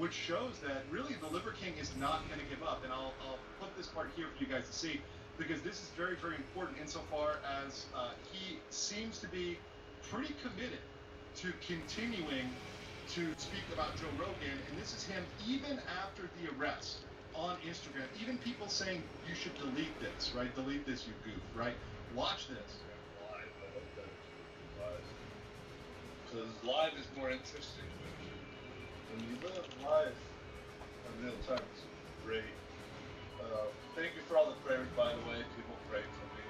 which shows that really the Liver King is not going to give up. And I'll put this part here for you guys to see, because this is very, very important insofar as he seems to be pretty committed to continuing to speak about Joe Rogan, and this is him even after the arrest on Instagram. Even people saying you should delete this, right? Delete this, you goof, right? Watch this. Live, I hope that it's live. Because live is more interesting. When you live live in real time, it's great. Thank you for all the prayers, by the way. People pray for me.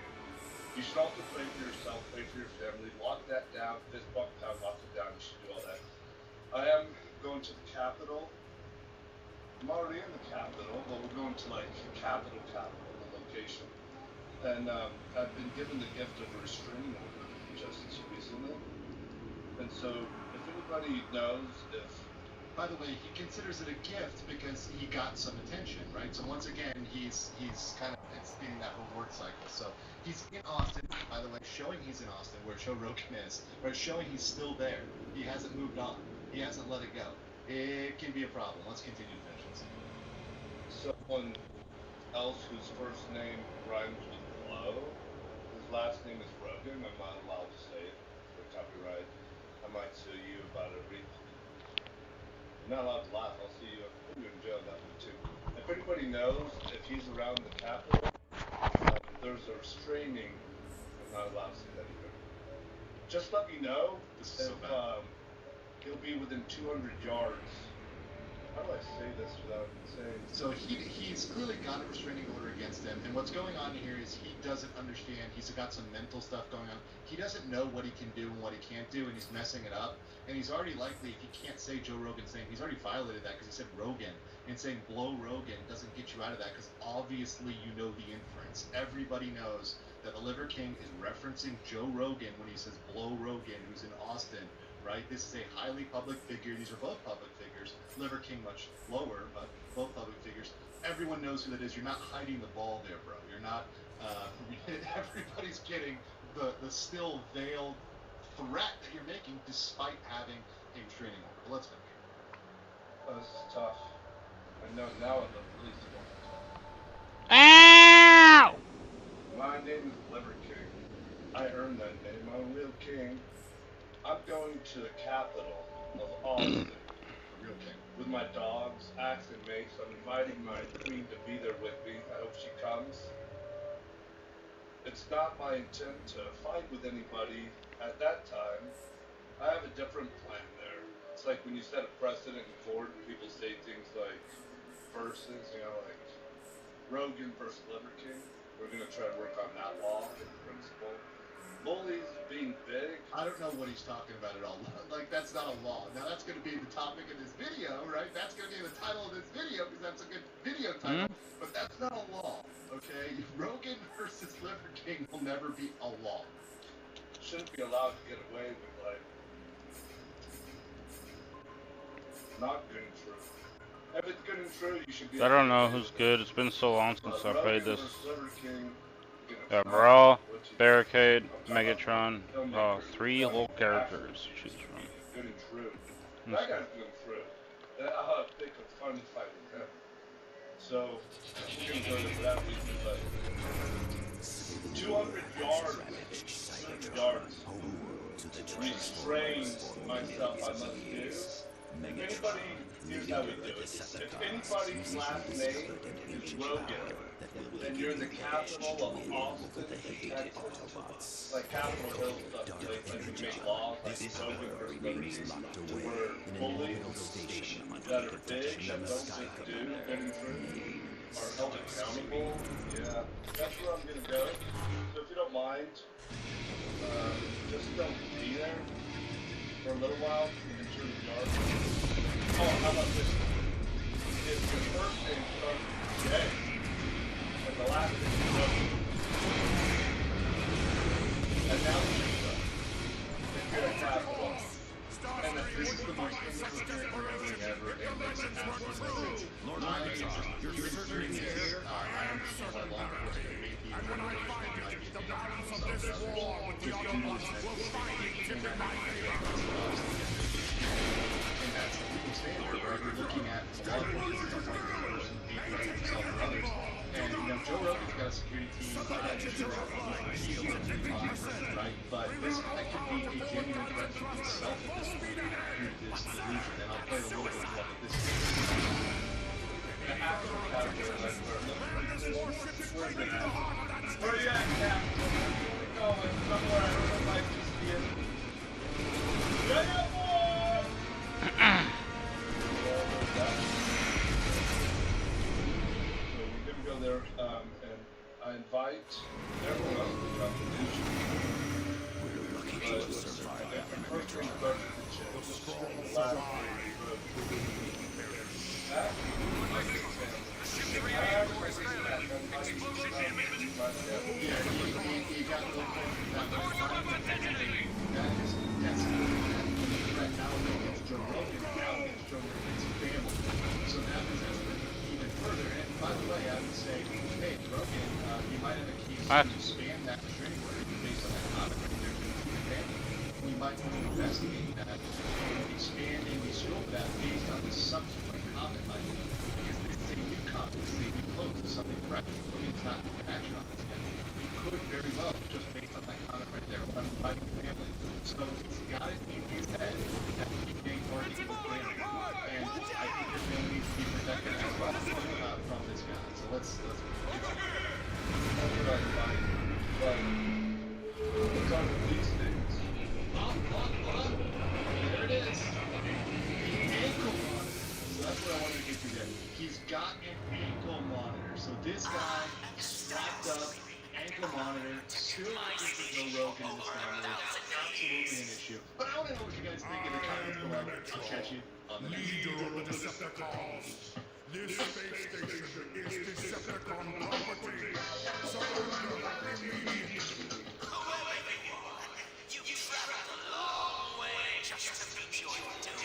You should also pray for yourself, pray for your family. Lock that down. Fist bump down, lock it down. You should do all that. I am going to the Capitol. I'm already in the Capitol, but we're going to like Capitol, the location. And I've been given the gift of a restraining order just recently. And so, if anybody knows if... By the way, he considers it a gift because he got some attention, right? So once again, he's kind of executing that whole word cycle. So he's in Austin, by the way, showing he's in Austin, where Joe Rogan is, right? Showing he's still there. He hasn't moved on. He hasn't let it go. It can be a problem. Let's continue to finish this. Someone else whose first name rhymes with Blow, his last name is Rogan. I'm not allowed to say it for copyright. I might sue you about it. You're not allowed to laugh. I'll see you. I'll put you in jail that one too. If anybody knows if he's around the Capitol, there's a restraining. I'm not allowed to say that either. Just let me know if he'll be within 200 yards. How do I say this without saying? So he's clearly got a restraining order against him, and what's going on here is he doesn't understand. He's got some mental stuff going on. He doesn't know what he can do and what he can't do, and he's messing it up. And he's already likely, if he can't say Joe Rogan's name, he's already violated that because he said Rogan. And saying Blow Rogan doesn't get you out of that because obviously you know the inference. Everybody knows that the Liver King is referencing Joe Rogan when he says Blow Rogan, who's in Austin. Right? This is a highly public figure. These are both public figures. Liver King much lower, but both public figures. Everyone knows who that is. You're not hiding the ball there, bro. You're not. Everybody's getting the still veiled threat that you're making despite having a restraining order. But let's finish. This is tough. I know now at the police department. Ow! My name is Liver King. I earned that name. I'm a real king. I'm going to the Capitol of Austin, The real king. with my dogs, Axe and Mace. I'm inviting my queen to be there with me. I hope she comes. It's not my intent to fight with anybody at that time. I have a different plan there. It's like when you set a precedent in court, people say things like versus, like Rogan versus Liver King. We're going to try to work on that law and principle. Bullies being big. I don't know what he's talking about at all. Like, that's not a law. Now, that's going to be the topic of this video, right? That's going to be the title of this video because that's a good video title. But that's not a law, okay? Rogan versus Liver King will never be a law. Shouldn't be allowed to get away with, like, not good and true. If it's good and true, you should be... I don't know who's good. It's been so long since I played this. Liver King, Yeah, Brawl, Barricade, Megatron, 3 whole characters to choose from. Good and true. That guy's good and true. I'll have a big fun fight with him. So, we're going to go to that reason, but 200 yards, 200 yards, restrain myself, I must do. If anybody, here's how we do it. If anybody's last name is Rogan, then you're in the Capitol of Austin, Texas. Like Capitol Hill stuff, like we make laws, like Rogan versus Liver King, where bullies that are big, that don't just do good and true, are held accountable. Yeah, that's where I'm gonna go. So if you don't mind, just don't be there for a little while until the yard. Oh, how about this? If your first name starts with J, and the last name is W, and now it's yourself. If you're a Capitol, and this is the most interesting thing ever, and it makes it absolutely sense. My name is Green here. I understand why law enforcement may be one of those that might be dangerous themselves. To do this and that's the legal standard, right? You're looking at right? But this guy could be a genuine threat to himself at this point through this delusion, and I'll play a little bit more of this. The actual character, like, where's it at? Where are you at, Cap? Where are we going? Somewhere I don't like to see it. Yeah, boy! So we're gonna go there, and I invite everyone else to drop the news. We're lucky to survive that First thing first, the last Expand that restraining order based on that comment right there. We might want to investigate that, expanding the scope of that based on the subsequent comment might be. Because this is a new comment, this is a new close, this is something fresh. It's not taking action on this yet. We could very well, just based on that comment right there, run fighting the family. So it's got it in his head that he may already be planning. And I think his family needs to be protected as well from this guy. So let's Right. What's on these things? There it is. The ankle monitor. So that's what I wanted to get to there. He's got an ankle monitor. So this guy strapped up, ankle monitor, still looking for Joe Rogan in this family. Absolutely an issue. But I want to know what you guys think in the comments below. I'll catch you on the next Leader of the Decepticons. This space station is Decepticon property. Surrender immediately. You traveled a long way just to meet your doom.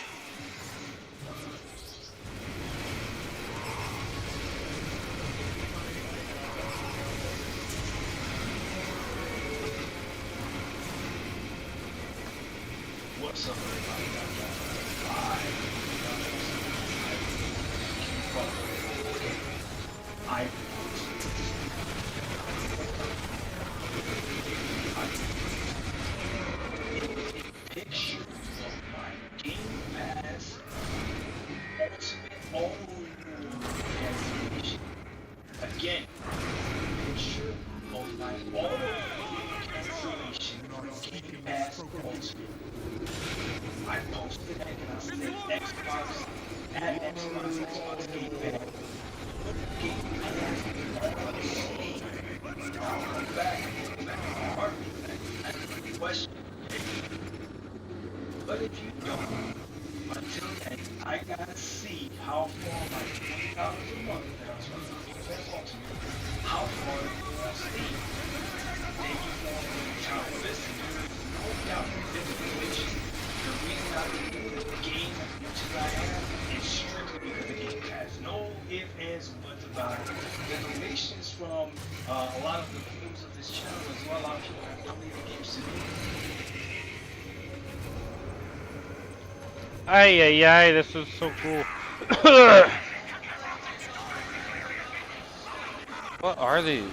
What's up, everybody? I picture of my Game Pass Ultimate cancellation. Again, picture of my cancellation from Game Pass Ultimate. I posted that and I said Xbox Game Pass. Question. But if you don't, until then, I gotta see how far my $20 a month that I'm supposed to get that ultimate, how far it will stay. Then you want to tell me, listen, there is no doubt that the reason I do the game as much as I have is strictly because the Game Pass. No ifs, ands, or buts about it. The donations from a lot of the viewers of this channel as well, a lot of people have donated games to me. Ay, ay, ay, this is so cool. What are these?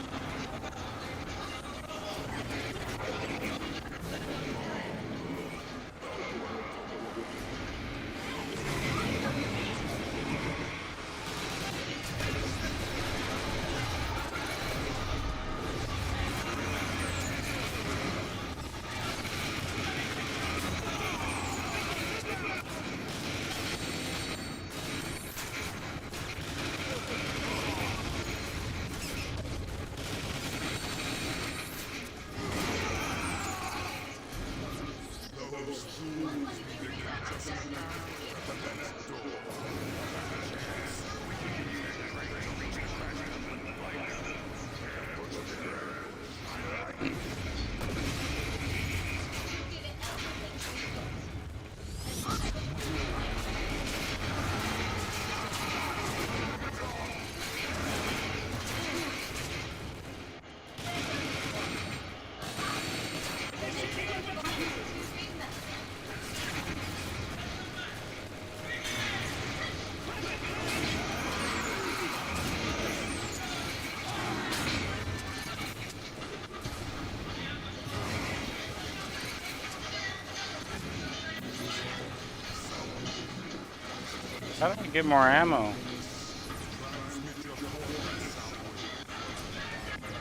How do I get more ammo?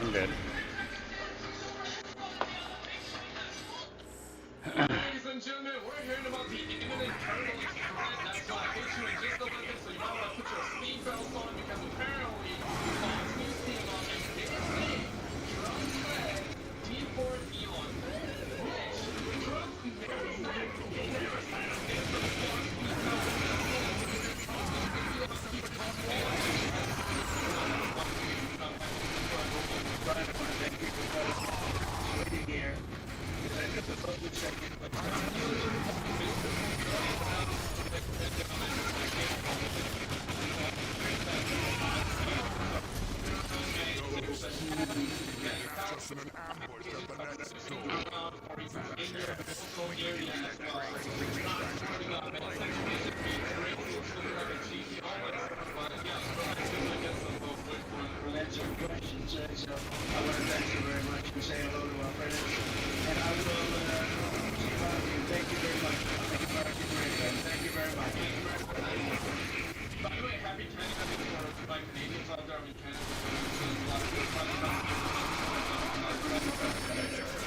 I'm dead. Ladies and gentlemen, we're hearing about the imminent terminal threat that's going to hit you in just a little bit, so you might want to put your seatbelts on because apparently Fox News team on a big thing. Trump said deport Elon. Which Trump Just in an ambush at the next door. Answer questions, so I want to thank you very much and say hello to our friends. And I will see you around here. Thank you very much. Thank you very much. Thank you very much. By the way, happy Canada Day for my Canadians out there. I mean, Canada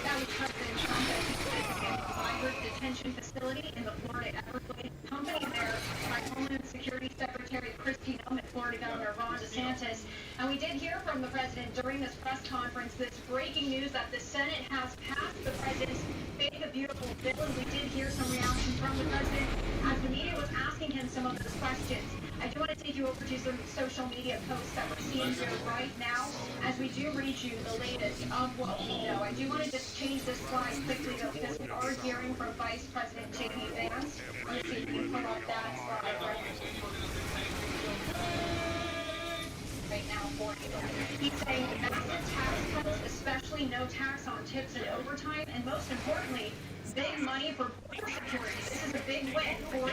That was President Trump as he visited a cyber detention facility in the Florida Everglades. Accompanied there by Homeland Security Secretary Kristi Noem and Florida Governor Ron DeSantis. And we did hear from the president during this press conference this breaking news that the Senate has passed the president's Big Beautiful Bill. And we did hear some reaction from the president as the media was asking him some of those questions. I do want to take you over to some social media posts that we're seeing here right now as we do read you the latest of what we know. I do want to just change this slide quickly though because we are hearing from Vice President J.D. Vance. Let's see if we can pull up that slide right now for you. He's saying massive tax cuts, especially no tax on tips and overtime, and most importantly, big money for border security. This is a big win for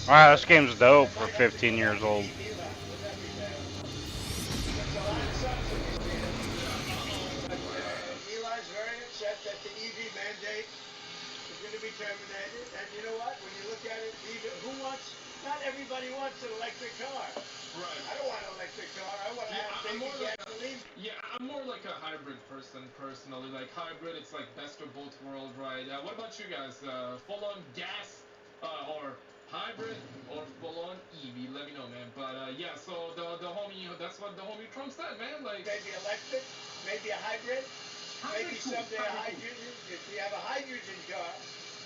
Wow, this game's dope for 15 years old. Eli's very upset that the EV mandate is going to be terminated. And you know what? When you look at it, even not everybody wants an electric car. Right. I don't want an electric car. I want to have I'm more like gasoline. I'm more like a hybrid person personally. Like hybrid, it's like best of both worlds, right? What about you guys? Full-on gas, or hybrid, or full-on EV? Let me know, man. But yeah, so the homie, that's what the homie Trump said, man. Like Maybe electric, maybe a hybrid, maybe cool. someday a hydrogen. If we have a hydrogen car,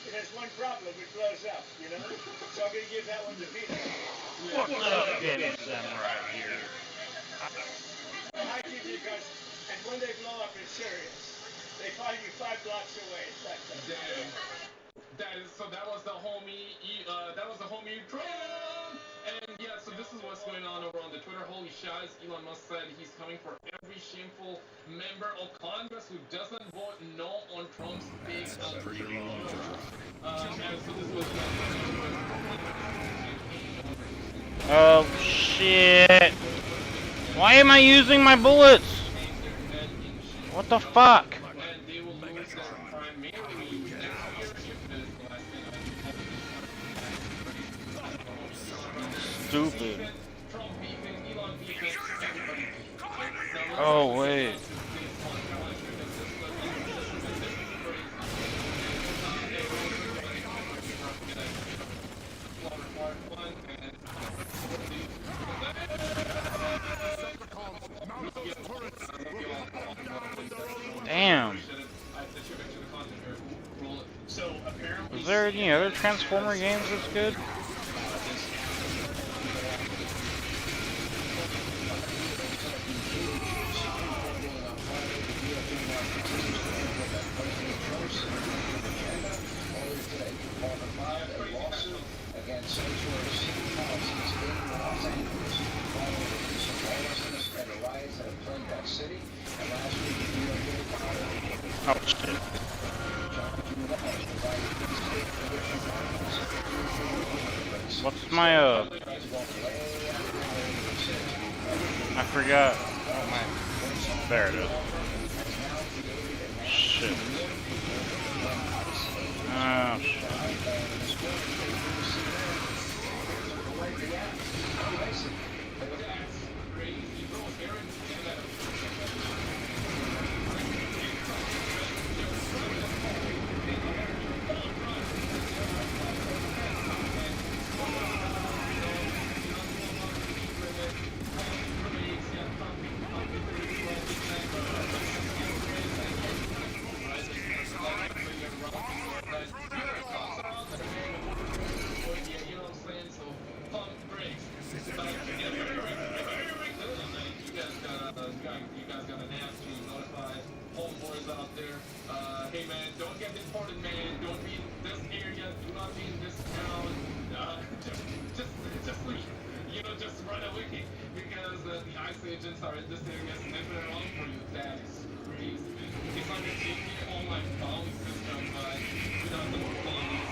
it has one problem: it blows up. You know. So I'm going to give that one to Peter. What's up, Dennison, right here? Hydrogen cars, and when they blow up, it's serious. They find you 5 blocks away. It's like that. damn. That was the homie. That was the homie Trump. And yeah, so this is what's going on over on the Twitter. Holy shiz, Elon Musk said he's coming for every shameful member of Congress who doesn't vote no on Trump's big agenda. And so this was Oh shit! Why am I using my bullets? What the fuck? and they will lose their primary next year if this last Stupid. Trump beefing, Elon beefing, everybody beefing. Oh wait. Damn. So apparently, Was there any other Transformer games that's good? Oh shit. What's my I forgot. Oh my. There it is. Shit. Oh shit. Hey man, don't get deported, man. Don't be in this area. Do not be in this town. Just leave. You know, just run away because the ICE agents are in this area sniffing around for you. That is crazy, man. It's like a GTA online bounty system, but without the police.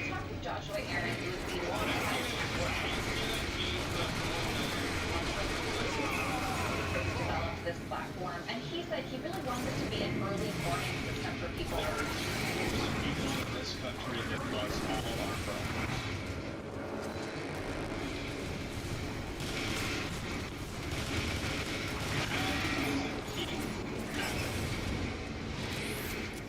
Talk to Joshua Aaron, who is the longtime developed this platform, and he said he really wants it to be an early warning system for people. people in this country that loves all of our problems.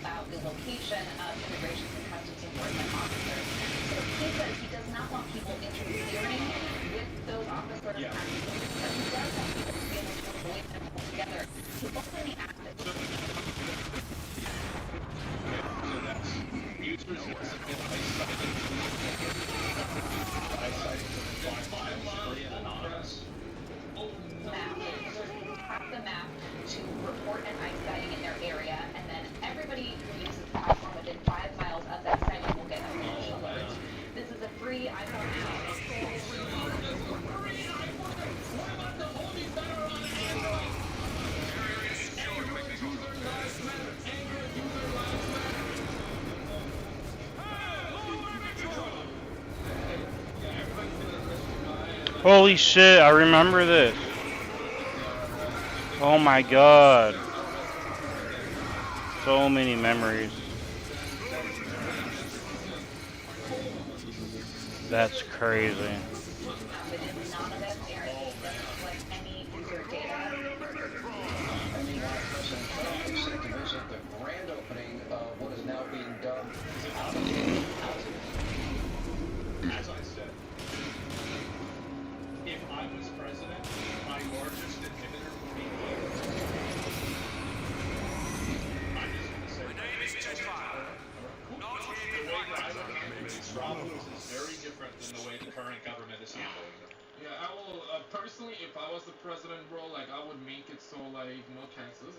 About the location of immigration and customs enforcement officers. So he says he does not want people interfering with those officers, Yeah. but he does want people to be able to avoid them altogether. He openly asked that So that's users that submit eyesight for 5 miles free and anonymous. map, tap the map to report an ice sighting in their area, and then everybody who uses the platform within 5 miles of that sighting will get a flash alert. This is a free iPhone app. Holy shit, I remember this. Oh my god. So many memories. That's crazy. But in none of it airs like any user data. And meanwhile, President Trump is set to visit the grand opening of what is now being dubbed As I said, if I was president, my largest inhibitor would be me. I'm just going to say My name is Jetfire. Not the here way to that I fight. would handle these problems is very different than the way the current government is handling them. Yeah, I will, personally, if I was the president, bro, like, I would make it so, like, no taxes.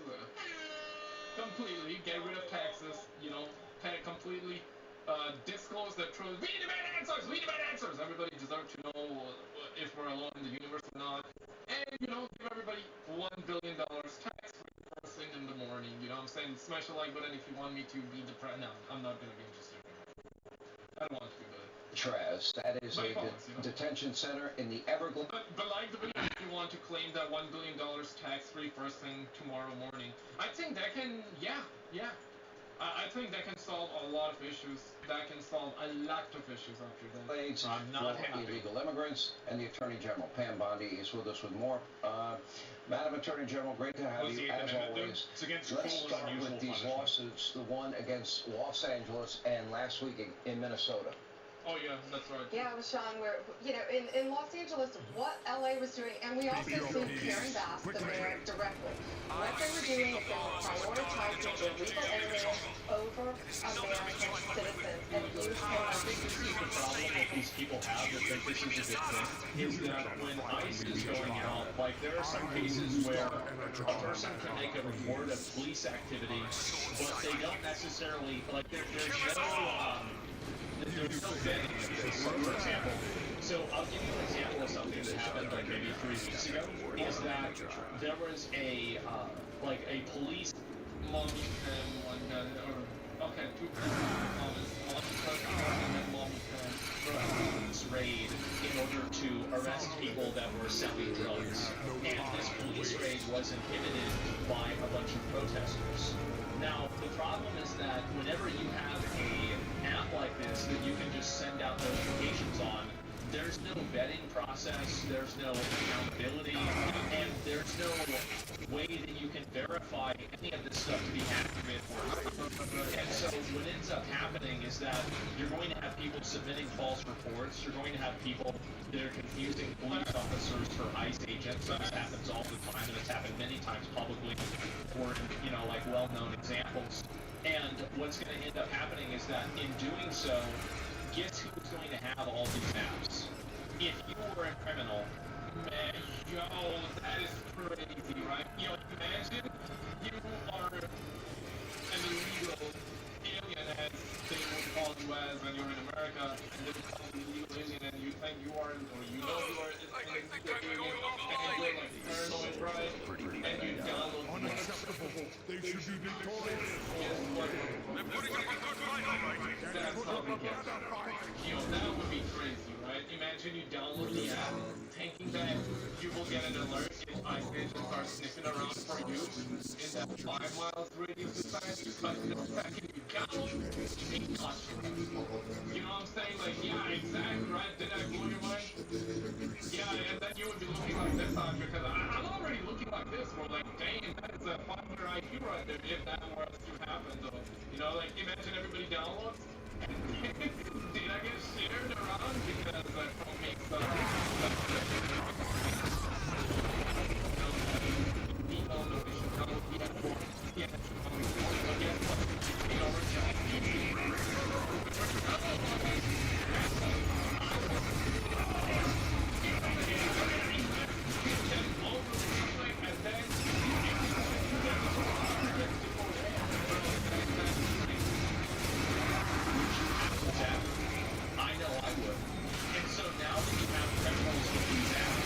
Completely, get rid of taxes, you know, pay completely, disclose the truth. We demand answers! We demand answers! Everybody deserves to know if we're alone in the universe or not. And, you know, give everybody $1 billion tax-free first thing in the morning, you know what I'm saying? Smash the like button if you want me to be the president. No, I'm not gonna be interested. I don't want to be the... Traz. That is a detention center in the Everglades. But like the video, if you want to claim that $1 billion tax-free first thing tomorrow morning, I think that can, yeah. I think that can solve a lot of issues. That can solve a lot of issues after that. I'm not for happy. illegal immigrants, and the Attorney General, Pam Bondi, is with us with more. Madam Attorney General, great to have you, as always. It's against Let's cruel and start unusual with these punishment. lawsuits, the one against Los Angeles and last week in Minnesota. Oh yeah, that's right. Yeah, it was Sean, where, you know, in Los Angeles, what LA was doing, and we also seen Karen Bass, the mayor, directly. What they were doing is they were prioritizing illegal aliens over American citizens and used I think this is the problem that these people have that think this is a good thing, is that when ICE is going out, like there are some cases where a person can make a report of police activity, but they don't necessarily, like there's no vetting. So, for example, I'll give you an example of something that happened like maybe 3 weeks ago, is that there was a police Mommy cam, one guy, or, okay, two comments. One person and then mommy cam. police raid in order to arrest people that were selling drugs. And this police raid was inhibited by a bunch of protesters. Now, the problem is that whenever you have an app like this that you can just send out notifications on, there's no vetting process, there's no accountability, and there's no way that you can verify any of this stuff to be accurate or not. And so what ends up happening is that you're going to have people submitting false reports, you're going to have people that are confusing police officers for ICE agents, and this happens all the time, and it's happened many times publicly for, you know, like well-known examples. And what's going to end up happening is that in doing so, guess who's going to have all these apps? If you were a criminal, Man, yo, that is crazy, right? Yo, imagine you are an illegal alien, as they would call you as when you're in America, and they would call you illegal alien, and you think you are, or you know you are an illegal alien, and you're like paranoid, right? And you download Unacceptable. They should be deported. Guess what? That's how we get. Yo, that would be crazy, right? Imagine you download the app, thinking that you will get an alert if ICE agents are sniffing around for you in that 5 miles radius society, but the second you download, they touch you. You know what I'm saying? Like, yeah, exactly, right? Did I blow your mind? Yeah, and then you would be looking like this on because I'm already looking like this. We're like, dang, that is a popular IQ right there. If that were to happen, though. You know, like, imagine everybody downloads. Did I get shared around because I don't make stuff? I know I would. And so now that you have criminals with these apps,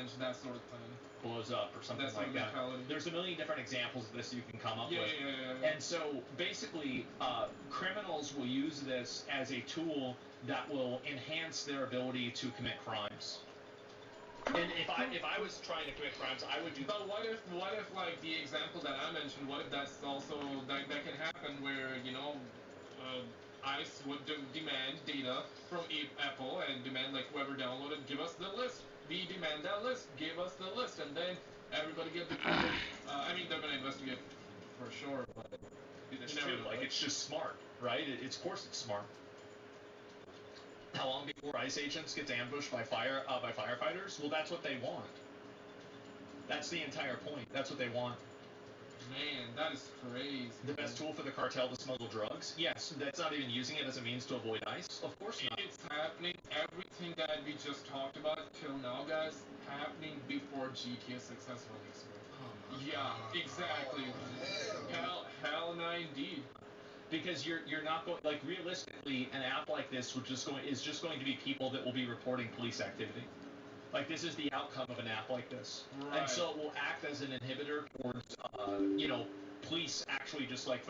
revenge, that sort of thing. Blows up or something That's like that. mentality. There's a million different examples of this you can come up with. Yeah. And so basically, criminals will use this as a tool that will enhance their ability to commit crimes. And if I was trying to commit crimes, I would do. But what if like the example that I mentioned? What if that's also that can happen where ICE would demand data from Apple and demand like whoever downloaded, give us the list. We demand that list. Give us the list, and then everybody get deported. I mean, they're gonna investigate for sure, but This too, like it's just smart, right? Of course it's smart. How long before ICE agents gets ambushed by firefighters? Well, that's what they want. That's the entire point. That's what they want. Man, that is crazy. The best tool for the cartel to smuggle drugs? Yes, that's not even using it as a means to avoid ICE? Of course not. It's happening. Everything that we just talked about till now, guys, happening before GTA 6 has released. Yeah, exactly. Hell, no, indeed. Because you're not going, like, realistically, an app like this is just going to be people that will be reporting police activity. Like, this is the outcome of an app like this. Right. And so it will act as an inhibitor towards, police actually just, like,